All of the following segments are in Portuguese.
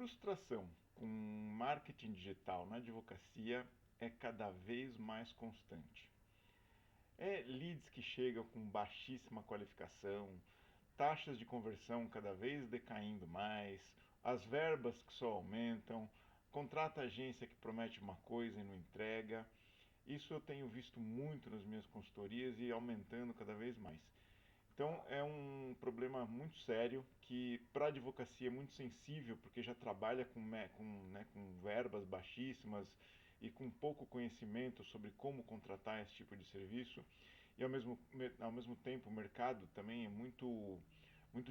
frustração com marketing digital na advocacia é cada vez mais constante. Leads que chegam com baixíssima qualificação, taxas de conversão cada vez decaindo mais, as verbas que só aumentam, contrata agência que promete uma coisa e não entrega. Isso eu tenho visto muito nas minhas consultorias e aumentando cada vez mais. Então é um problema muito sério que para a advocacia é muito sensível, porque já trabalha com verbas baixíssimas e com pouco conhecimento sobre como contratar esse tipo de serviço. E ao mesmo tempo o mercado também é muito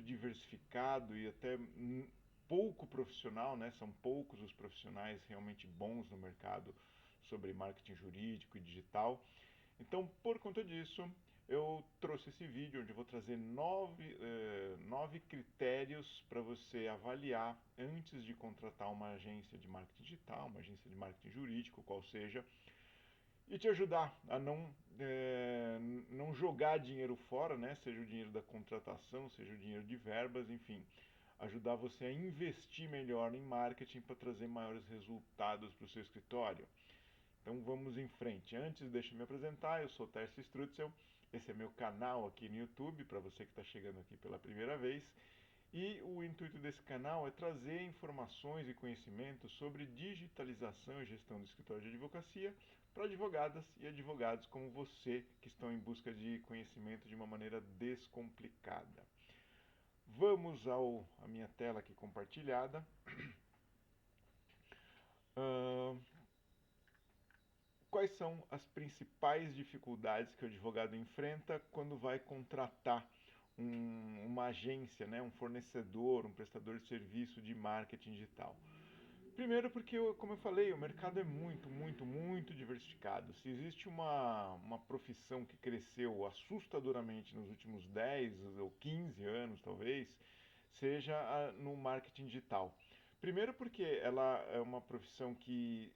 diversificado e até pouco profissional, né? São poucos os profissionais realmente bons no mercado sobre marketing jurídico e digital. Então, por conta disso, eu trouxe esse vídeo onde eu vou trazer nove critérios para você avaliar antes de contratar uma agência de marketing digital, uma agência de marketing jurídico, qual seja, e te ajudar a não jogar dinheiro fora, né? Seja o dinheiro da contratação, seja o dinheiro de verbas, enfim, ajudar você a investir melhor em marketing para trazer maiores resultados para o seu escritório. Então vamos em frente. Antes, deixa eu me apresentar. Eu sou Tércio Strutzel. Esse é meu canal aqui no YouTube, para você que está chegando aqui pela primeira vez. E o intuito desse canal é trazer informações e conhecimentos sobre digitalização e gestão do escritório de advocacia para advogadas e advogados como você que estão em busca de conhecimento de uma maneira descomplicada. Vamos à minha tela aqui compartilhada. Uh, Quais são as principais dificuldades que o advogado enfrenta quando vai contratar uma agência, né, um fornecedor, um prestador de serviço de marketing digital? Primeiro porque, como eu falei, o mercado é muito diversificado. Se existe uma profissão que cresceu assustadoramente nos últimos 10 ou 15 anos, talvez, seja no marketing digital. Primeiro porque ela é uma profissão que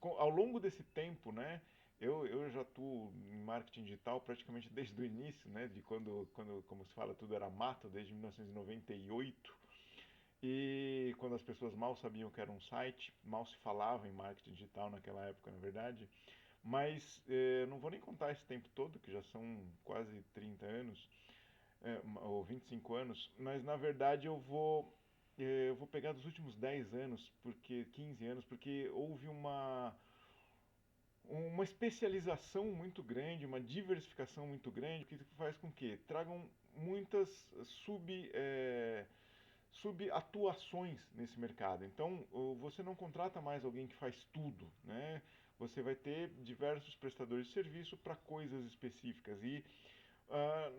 ao longo desse tempo, né, eu já atuo em marketing digital praticamente desde o início, né, de quando, como se fala, tudo era mato, desde 1998. E quando as pessoas mal sabiam que era um site, mal se falava em marketing digital naquela época, na verdade. Mas não vou nem contar esse tempo todo, que já são quase 30 anos, ou 25 anos, mas na verdade eu vou pegar dos últimos 10 anos, 15 anos, porque houve uma especialização muito grande, uma diversificação muito grande, que faz com que tragam muitas subatuações nesse mercado. Então, você não contrata mais alguém que faz tudo, né? Você vai ter diversos prestadores de serviço para coisas específicas e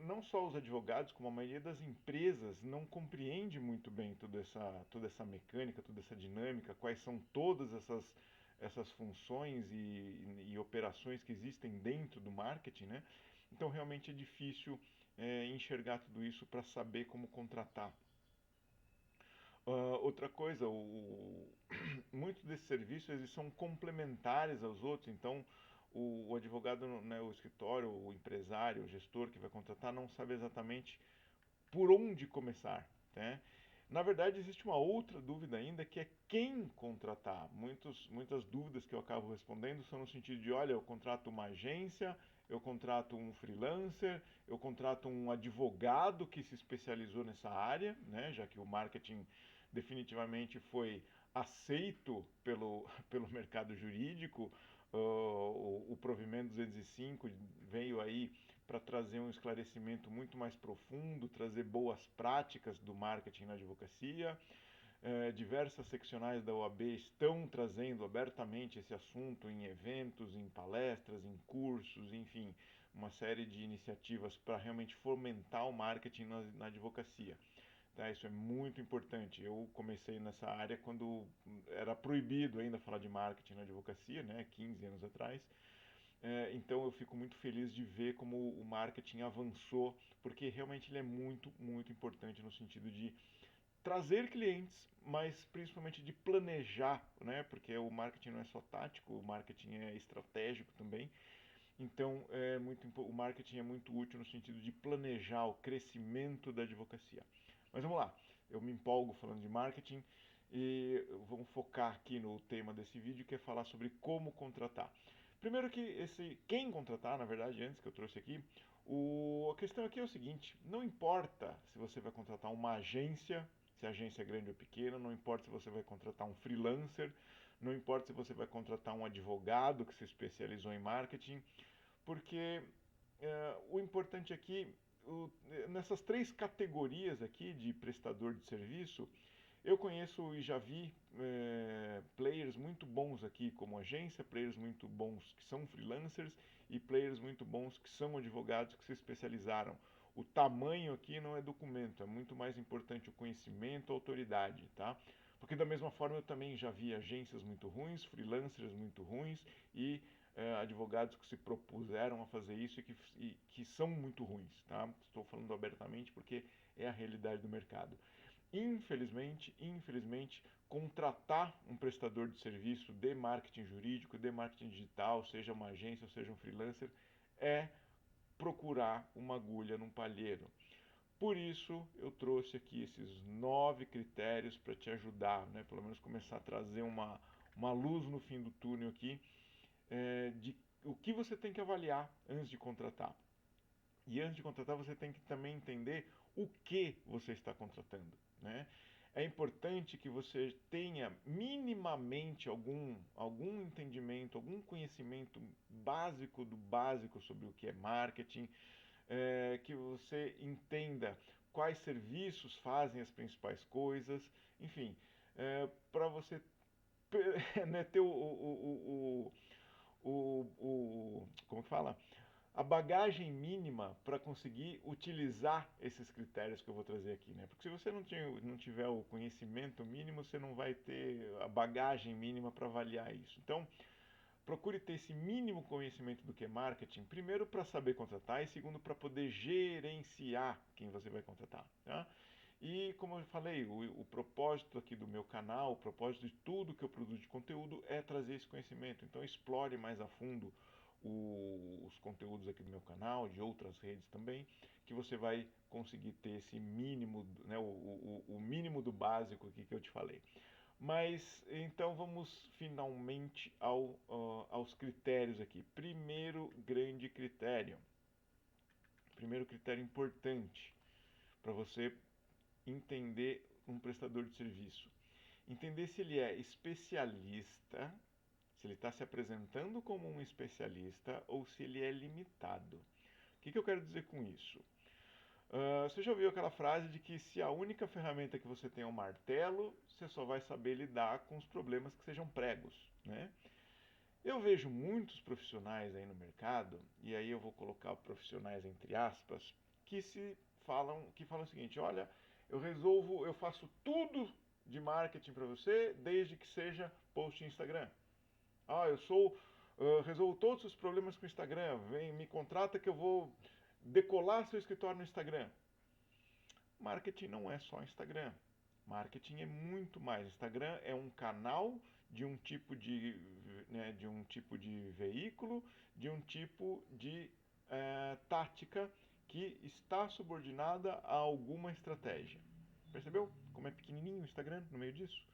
não só os advogados, como a maioria das empresas não compreende muito bem toda essa mecânica, toda essa dinâmica, quais são todas essas funções e operações que existem dentro do marketing, né? Então realmente é difícil enxergar tudo isso para saber como contratar. Outra coisa, muitos desses serviços eles são complementares aos outros, então o advogado, né, o escritório, o empresário, o gestor que vai contratar não sabe exatamente por onde começar, né? Na verdade, existe uma outra dúvida ainda, que é quem contratar. Muitas dúvidas que eu acabo respondendo são no sentido de, olha, eu contrato uma agência, eu contrato um freelancer, eu contrato um advogado que se especializou nessa área, né, já que o marketing definitivamente foi aceito pelo mercado jurídico. O provimento 205 veio aí para trazer um esclarecimento muito mais profundo, trazer boas práticas do marketing na advocacia. Diversas seccionais da OAB estão trazendo abertamente esse assunto em eventos, em palestras, em cursos, enfim, uma série de iniciativas para realmente fomentar o marketing na advocacia. Tá, isso é muito importante. Eu comecei nessa área quando era proibido ainda falar de marketing na advocacia, né, 15 anos atrás. Então eu fico muito feliz de ver como o marketing avançou, porque realmente ele é muito importante no sentido de trazer clientes, mas principalmente de planejar, né? Porque o marketing não é só tático, o marketing é estratégico também. Então, o marketing é muito útil no sentido de planejar o crescimento da advocacia. Mas vamos lá, eu me empolgo falando de marketing e vamos focar aqui no tema desse vídeo, que é falar sobre como contratar. Primeiro que quem contratar, na verdade, antes que eu trouxe aqui, a questão aqui é o seguinte: não importa se você vai contratar uma agência, se a agência é grande ou pequena, não importa se você vai contratar um freelancer, não importa se você vai contratar um advogado que se especializou em marketing, porque o importante aqui, nessas três categorias aqui de prestador de serviço, eu conheço e já vi players muito bons aqui como agência, players muito bons que são freelancers e players muito bons que são advogados que se especializaram. O tamanho aqui não é documento, é muito mais importante o conhecimento, a autoridade, tá? Porque da mesma forma eu também já vi agências muito ruins, freelancers muito ruins e advogados que se propuseram a fazer isso que são muito ruins, tá? Estou falando abertamente porque é a realidade do mercado. Infelizmente, contratar um prestador de serviço de marketing jurídico, de marketing digital, seja uma agência ou seja um freelancer, é procurar uma agulha num palheiro. Por isso, eu trouxe aqui esses 9 critérios para te ajudar, né? Pelo menos começar a trazer uma luz no fim do túnel aqui, de o que você tem que avaliar antes de contratar. E antes de contratar, você tem que também entender o que você está contratando, né? É importante que você tenha minimamente algum entendimento, algum conhecimento básico do básico sobre o que é marketing, que você entenda quais serviços fazem as principais coisas, enfim, para você né, ter como que fala? A bagagem mínima para conseguir utilizar esses critérios que eu vou trazer aqui, né? Porque se você não tiver o conhecimento mínimo, você não vai ter a bagagem mínima para avaliar isso. Então, procure ter esse mínimo conhecimento do que é marketing, primeiro para saber contratar e segundo para poder gerenciar quem você vai contratar, tá? E como eu falei, o propósito aqui do meu canal, o propósito de tudo que eu produzo de conteúdo é trazer esse conhecimento. Então explore mais a fundo os conteúdos aqui do meu canal, de outras redes também, que você vai conseguir ter esse mínimo, né, o mínimo do básico aqui que eu te falei. Mas então vamos finalmente aos critérios aqui. Primeiro critério importante para você entender um prestador de serviço. Entender se ele é especialista, se ele está se apresentando como um especialista ou se ele é limitado. O que eu quero dizer com isso? Você já ouviu aquela frase de que se a única ferramenta que você tem é um martelo, você só vai saber lidar com os problemas que sejam pregos, né? Eu vejo muitos profissionais aí no mercado, e aí eu vou colocar profissionais entre aspas, que falam o seguinte: olha, eu faço tudo de marketing para você, desde que seja post em Instagram. Resolvo todos os problemas com o Instagram, me contrata que eu vou decolar seu escritório no Instagram. Marketing não é só Instagram. Marketing é muito mais. Instagram é um canal de um tipo de um tipo de veículo, de um tipo de tática que está subordinada a alguma estratégia. Percebeu como é pequenininho o Instagram no meio disso?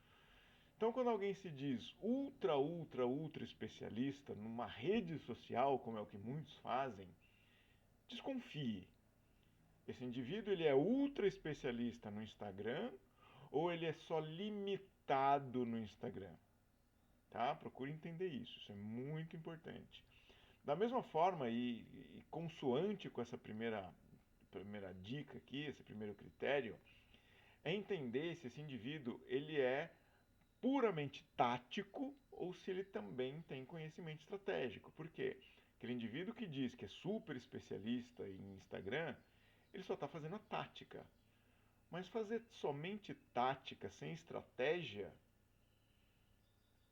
Então, quando alguém se diz ultra especialista numa rede social, como é o que muitos fazem, desconfie. Esse indivíduo ele é ultra especialista no Instagram ou ele é só limitado no Instagram? Tá? Procure entender isso, isso é muito importante. Da mesma forma e consoante com essa primeira dica aqui, esse primeiro critério, é entender se esse indivíduo ele é puramente tático ou se ele também tem conhecimento estratégico. Por quê? Aquele indivíduo que diz que é super especialista em Instagram, ele só está fazendo a tática. Mas fazer somente tática sem estratégia,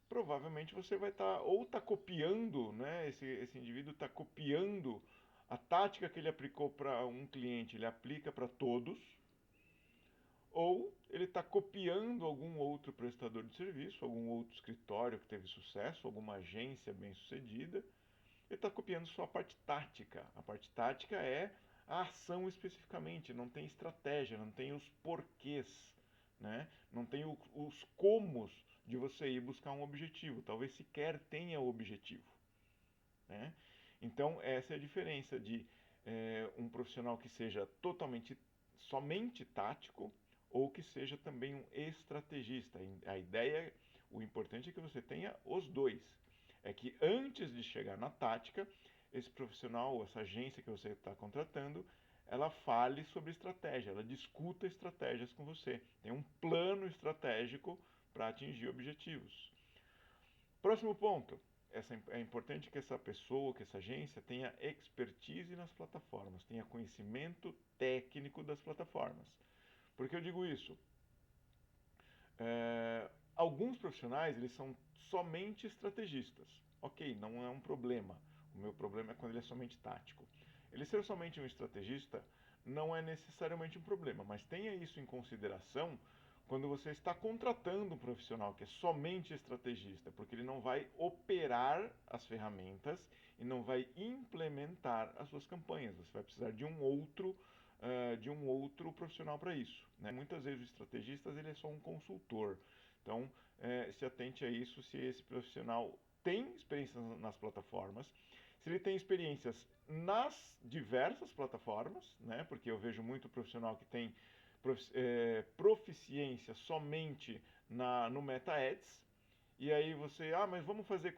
provavelmente você vai estar copiando, né? Esse indivíduo está copiando a tática que ele aplicou para um cliente, ele aplica para todos, ou ele está copiando algum outro prestador de serviço, algum outro escritório que teve sucesso, alguma agência bem-sucedida, ele está copiando só a parte tática. A parte tática é a ação especificamente, não tem estratégia, não tem os porquês né? Não tem os comos de você ir buscar um objetivo, talvez sequer tenha o objetivo, né? Então, essa é a diferença de um profissional que seja somente tático ou que seja também um estrategista. A ideia, o importante é que você tenha os dois. É que antes de chegar na tática, esse profissional, essa agência que você está contratando, ela fale sobre estratégia, ela discuta estratégias com você. Tem um plano estratégico para atingir objetivos. Próximo ponto. É importante que essa pessoa, que essa agência tenha expertise nas plataformas, tenha conhecimento técnico das plataformas. Por que eu digo isso? Alguns profissionais, eles são somente estrategistas. Ok, não é um problema. O meu problema é quando ele é somente tático. Ele ser somente um estrategista não é necessariamente um problema, mas tenha isso em consideração quando você está contratando um profissional que é somente estrategista, porque ele não vai operar as ferramentas e não vai implementar as suas campanhas. Você vai precisar de um outro profissional para isso, né? Muitas vezes o estrategista ele é só um consultor. Então, se atente a isso se esse profissional tem experiência nas plataformas, se ele tem experiências nas diversas plataformas, né? Porque eu vejo muito profissional que tem proficiência somente no Meta Ads, e aí você, mas vamos fazer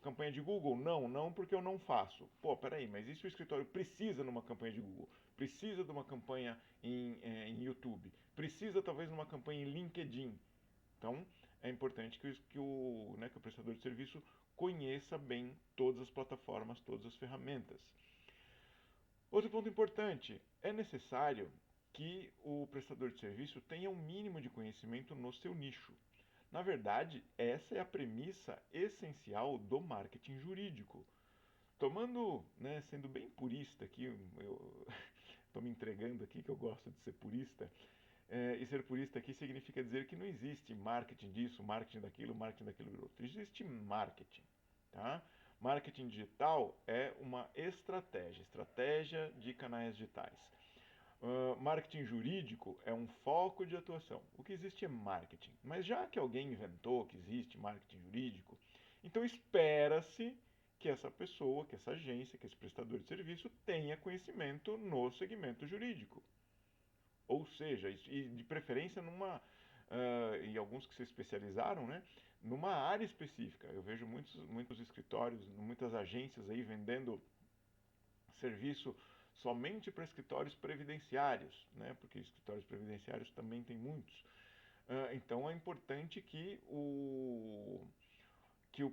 campanha de Google? Não, porque eu não faço. Pô, peraí, mas e se o escritório precisa numa campanha de Google? Precisa de uma campanha em YouTube? Precisa talvez de uma campanha em LinkedIn? Então, é importante que o prestador de serviço conheça bem todas as plataformas, todas as ferramentas. Outro ponto importante, é necessário que o prestador de serviço tenha um mínimo de conhecimento no seu nicho. Na verdade, essa é a premissa essencial do marketing jurídico. Sendo bem purista aqui, eu estou me entregando aqui que eu gosto de ser purista, e ser purista aqui significa dizer que não existe marketing disso, marketing daquilo outro. Existe marketing, tá? Marketing digital é uma estratégia de canais digitais. Marketing jurídico é um foco de atuação. O que existe é marketing. Mas já que alguém inventou que existe marketing jurídico, então espera-se que essa pessoa, que essa agência, que esse prestador de serviço tenha conhecimento no segmento jurídico. Ou seja, e de preferência e alguns que se especializaram, né, numa área específica. Eu vejo muitos escritórios, muitas agências aí vendendo serviço somente para escritórios previdenciários, né, porque escritórios previdenciários também tem muitos. Então é importante que o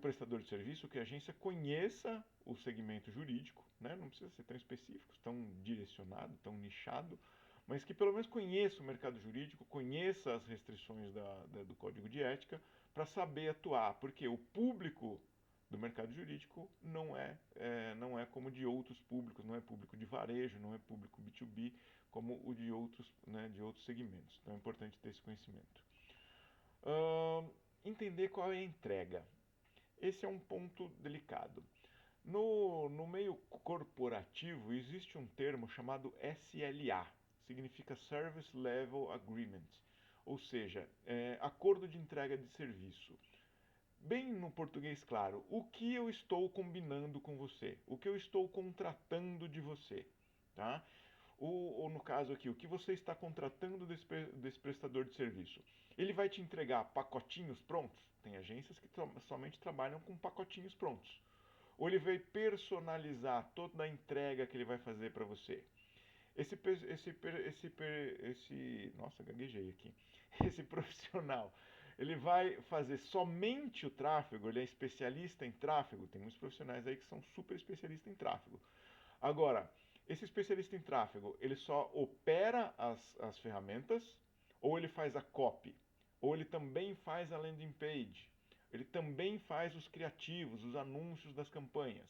prestador de serviço, que a agência conheça o segmento jurídico, né? Não precisa ser tão específico, tão direcionado, tão nichado, mas que pelo menos conheça o mercado jurídico, conheça as restrições do Código de Ética para saber atuar, porque o público do mercado jurídico não é como de outros públicos, não é público de varejo, não é público B2B, como o de outros segmentos. Então é importante ter esse conhecimento. Entender qual é a entrega. Esse é um ponto delicado. No meio corporativo existe um termo chamado SLA, significa Service Level Agreement, ou seja, acordo de entrega de serviço. Bem no português claro, o que eu estou combinando com você, o que eu estou contratando de você, tá? Ou no caso aqui, o que você está contratando desse prestador de serviço. Ele vai te entregar pacotinhos prontos? Tem agências que somente trabalham com pacotinhos prontos. Ou ele vai personalizar toda a entrega que ele vai fazer para você. Nossa, gaguejei aqui. Esse profissional, ele vai fazer somente o tráfego, ele é especialista em tráfego. Tem muitos profissionais aí que são super especialistas em tráfego. Agora, esse especialista em tráfego, ele só opera as ferramentas, ou ele faz a copy, ou ele também faz a landing page, ele também faz os criativos, os anúncios das campanhas.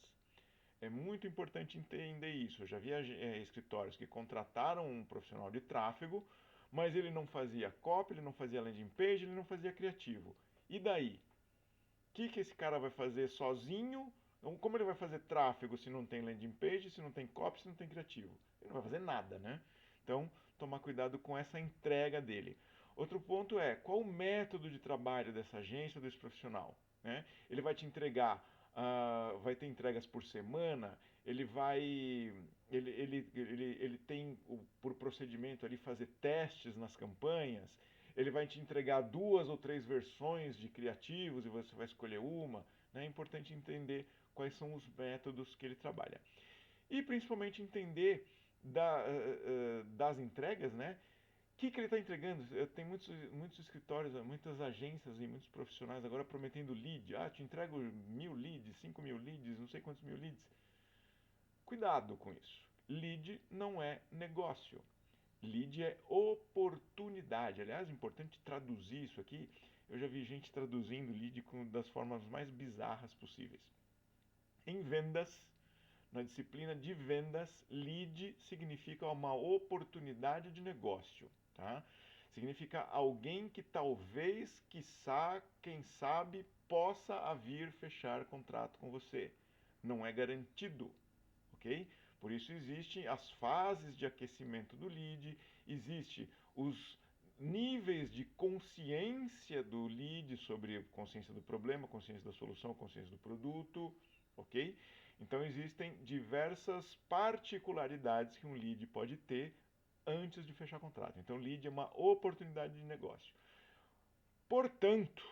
É muito importante entender isso. Eu já vi escritórios que contrataram um profissional de tráfego, mas ele não fazia copy, ele não fazia landing page, ele não fazia criativo. E daí? O que esse cara vai fazer sozinho? Como ele vai fazer tráfego se não tem landing page, se não tem copy, se não tem criativo? Ele não vai fazer nada, né? Então, tomar cuidado com essa entrega dele. Outro ponto é qual o método de trabalho dessa agência ou desse profissional, né? Ele vai te entregar, vai ter entregas por semana, ele tem por procedimento ali fazer testes nas campanhas, ele vai te entregar 2 ou 3 versões de criativos e você vai escolher uma, né? É importante entender quais são os métodos que ele trabalha. E principalmente entender das entregas, né? O que ele está entregando? Tem muitos escritórios, muitas agências e muitos profissionais agora prometendo lead. Ah, te entrego 1.000 leads, 5.000 leads, não sei quantos mil leads. Cuidado com isso. Lead não é negócio. Lead é oportunidade. Aliás, é importante traduzir isso aqui. Eu já vi gente traduzindo lead das formas mais bizarras possíveis. Em vendas, na disciplina de vendas, lead significa uma oportunidade de negócio, tá? Significa alguém que talvez, quiçá, quem sabe, possa a vir fechar contrato com você. Não é garantido, ok? Por isso existem as fases de aquecimento do lead, existe os níveis de consciência do lead sobre consciência do problema, consciência da solução, consciência do produto, ok? Então existem diversas particularidades que um lead pode ter antes de fechar contrato. Então lead é uma oportunidade de negócio. Portanto,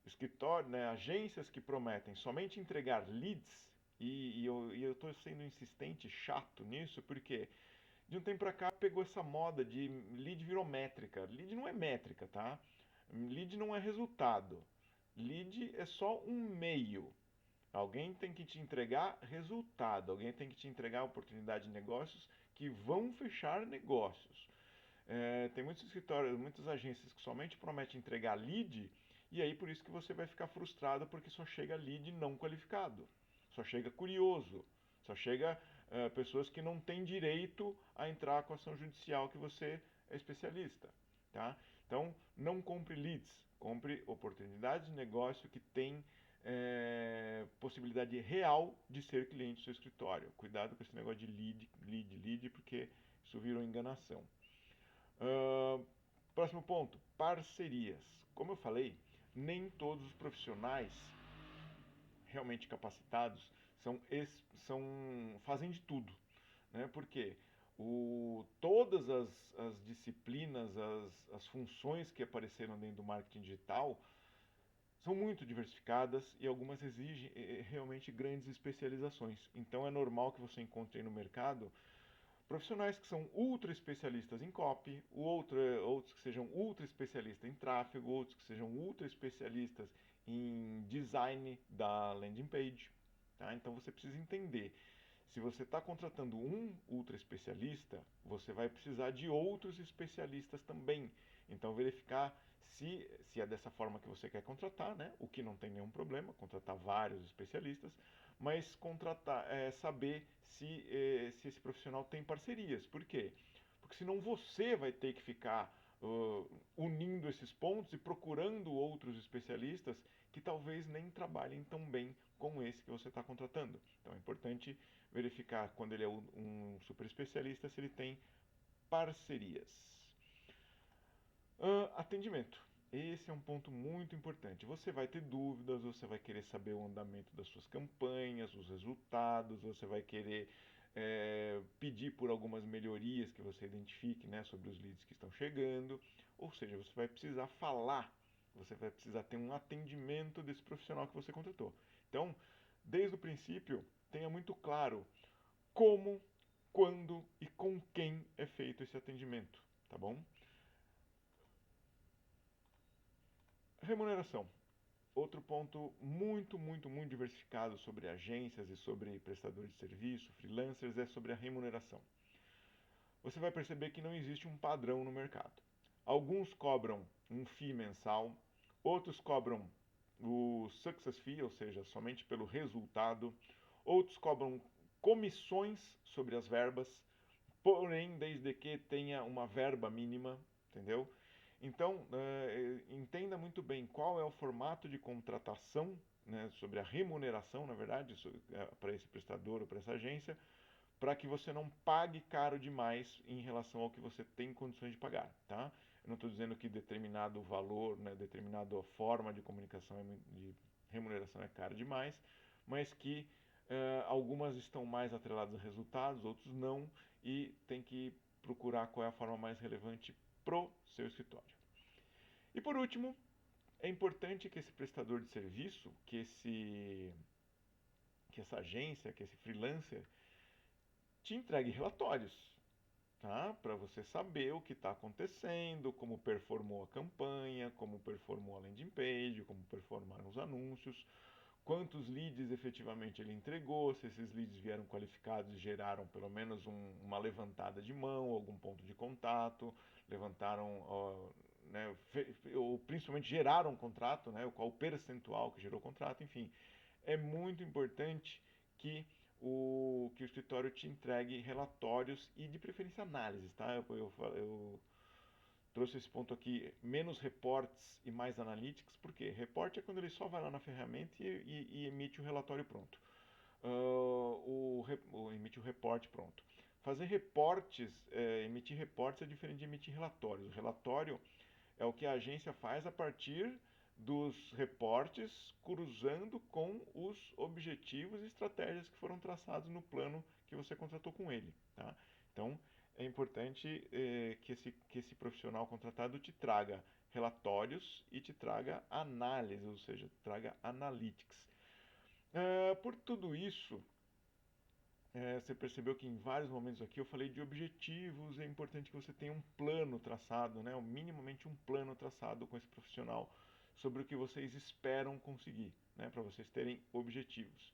escritório, né, agências que prometem somente entregar leads, e eu estou sendo insistente, chato nisso, porque de um tempo para cá pegou essa moda de lead virou métrica. Lead não é métrica, tá? Lead não é resultado. Lead é só um meio. Alguém tem que te entregar resultado, alguém tem que te entregar oportunidade de negócios que vão fechar negócios. Tem muitos escritórios, muitas agências que somente prometem entregar lead, e aí por isso que você vai ficar frustrado porque só chega lead não qualificado, só chega curioso, só chega pessoas que não têm direito a entrar com a ação judicial que você é especialista. Tá? Então, não compre leads, compre oportunidades de negócio que têm possibilidade real de ser cliente do seu escritório. Cuidado com esse negócio de lead, porque isso virou enganação. Próximo ponto, parcerias. Como eu falei, nem todos os profissionais realmente capacitados fazem de tudo. Né? Porque todas as disciplinas, as funções que apareceram dentro do marketing digital são muito diversificadas e algumas exigem realmente grandes especializações. Então é normal que você encontre no mercado profissionais que são ultra especialistas em copy, outros que sejam ultra especialistas em tráfego, outros que sejam ultra especialistas em design da landing page. Tá? Então você precisa entender. Se você está contratando um ultra especialista, você vai precisar de outros especialistas também. Então verificar se é dessa forma que você quer contratar, né? O que não tem nenhum problema, contratar vários especialistas, mas saber se esse profissional tem parcerias. Por quê? Porque senão você vai ter que ficar unindo esses pontos e procurando outros especialistas que talvez nem trabalhem tão bem como esse que você está contratando. Então é importante verificar quando ele é um super especialista se ele tem parcerias. Atendimento. Esse é um ponto muito importante. Você vai ter dúvidas, você vai querer saber o andamento das suas campanhas, os resultados, você vai querer pedir por algumas melhorias que você identifique, né, sobre os leads que estão chegando. Ou seja, você vai precisar falar, você vai precisar ter um atendimento desse profissional que você contratou. Então, desde o princípio, tenha muito claro como, quando e com quem é feito esse atendimento, tá bom? Remuneração. Outro ponto muito diversificado sobre agências e sobre prestadores de serviço, freelancers, é sobre a remuneração. Você vai perceber que não existe um padrão no mercado. Alguns cobram um FII mensal, outros cobram o success fee, ou seja, somente pelo resultado, outros cobram comissões sobre as verbas, porém, desde que tenha uma verba mínima, entendeu? Então, entenda muito bem qual é o formato de contratação, né, sobre a remuneração, na verdade, para esse prestador ou para essa agência, para que você não pague caro demais em relação ao que você tem condições de pagar, tá? não estou dizendo que determinado valor, né, determinada forma de comunicação, de remuneração é cara demais, mas que algumas estão mais atreladas a resultados, outros não, e tem que procurar qual é a forma mais relevante pro seu escritório. E por último, é importante que esse prestador de serviço, que essa agência, que esse freelancer, te entregue relatórios, tá? Para você saber o que está acontecendo, como performou a campanha, como performou a landing page, como performaram os anúncios, quantos leads efetivamente ele entregou, se esses leads vieram qualificados e geraram pelo menos uma levantada de mão, algum ponto de contato, levantaram, né, ou principalmente geraram um contrato, né, qual o percentual que gerou o contrato, enfim. É muito importante que o escritório te entregue relatórios e de preferência análises, tá? Eu trouxe esse ponto aqui, menos reports e mais analytics, porque report é quando ele só vai lá na ferramenta e emite o relatório pronto. Emite o report pronto. Fazer reportes, emitir reportes é diferente de emitir relatórios. O relatório é o que a agência faz a partir dos reportes, cruzando com os objetivos e estratégias que foram traçados no plano que você contratou com ele. Tá? Então, é importante que esse profissional contratado te traga relatórios e te traga análise, ou seja, traga analytics. Por tudo isso, você percebeu que em vários momentos aqui eu falei de objetivos, é importante que você tenha um plano traçado, né, minimamente um plano traçado com esse profissional sobre o que vocês esperam conseguir, né, para vocês terem objetivos.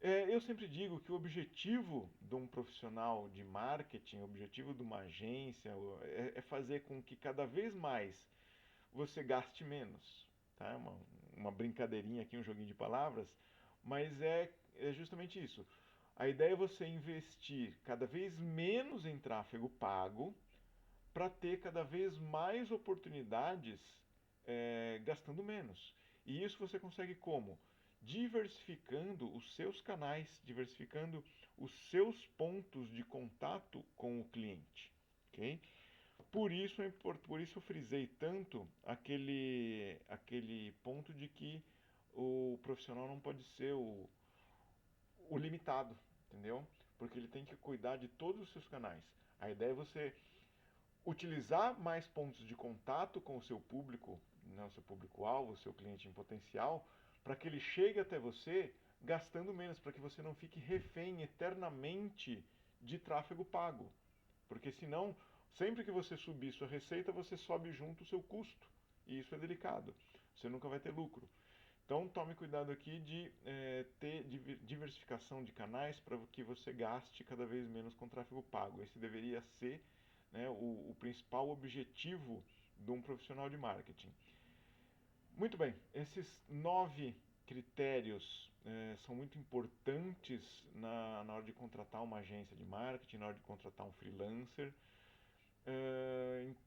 Eu sempre digo que o objetivo de um profissional de marketing, o objetivo de uma agência, é fazer com que cada vez mais você gaste menos. Tá? Uma brincadeirinha aqui, um joguinho de palavras, mas é justamente isso. A ideia é você investir cada vez menos em tráfego pago para ter cada vez mais oportunidades gastando menos. E isso você consegue como? Diversificando os seus canais, diversificando os seus pontos de contato com o cliente. Okay? Por isso eu frisei tanto aquele ponto de que o profissional não pode ser o limitado, entendeu? Porque ele tem que cuidar de todos os seus canais. A ideia é você utilizar mais pontos de contato com o seu público, né, o seu público-alvo, o seu cliente em potencial, para que ele chegue até você gastando menos, para que você não fique refém eternamente de tráfego pago. Porque senão, sempre que você subir sua receita, você sobe junto o seu custo. E isso é delicado. Você nunca vai ter lucro. Então tome cuidado aqui de ter diversificação de canais para que você gaste cada vez menos com tráfego pago. Esse deveria ser, né, o principal objetivo de um profissional de marketing. Muito bem, esses 9 critérios são muito importantes na hora de contratar uma agência de marketing, na hora de contratar um freelancer.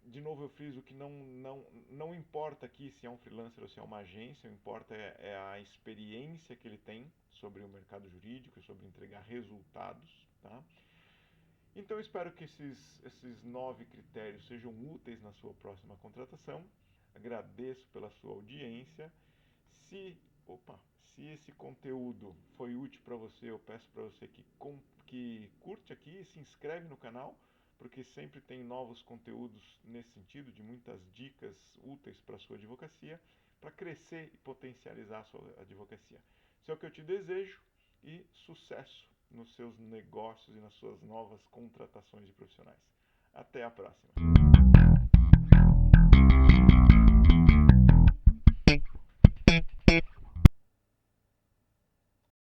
De novo eu friso que não importa aqui se é um freelancer ou se é uma agência, o que importa é a experiência que ele tem sobre o mercado jurídico e sobre entregar resultados. Tá? Então eu espero que esses 9 critérios sejam úteis na sua próxima contratação. Agradeço pela sua audiência. Se esse conteúdo foi útil para você, eu peço para você que curte aqui e se inscreve no canal, porque sempre tem novos conteúdos nesse sentido, de muitas dicas úteis para a sua advocacia, para crescer e potencializar a sua advocacia. Isso é o que eu te desejo e sucesso nos seus negócios e nas suas novas contratações de profissionais. Até a próxima!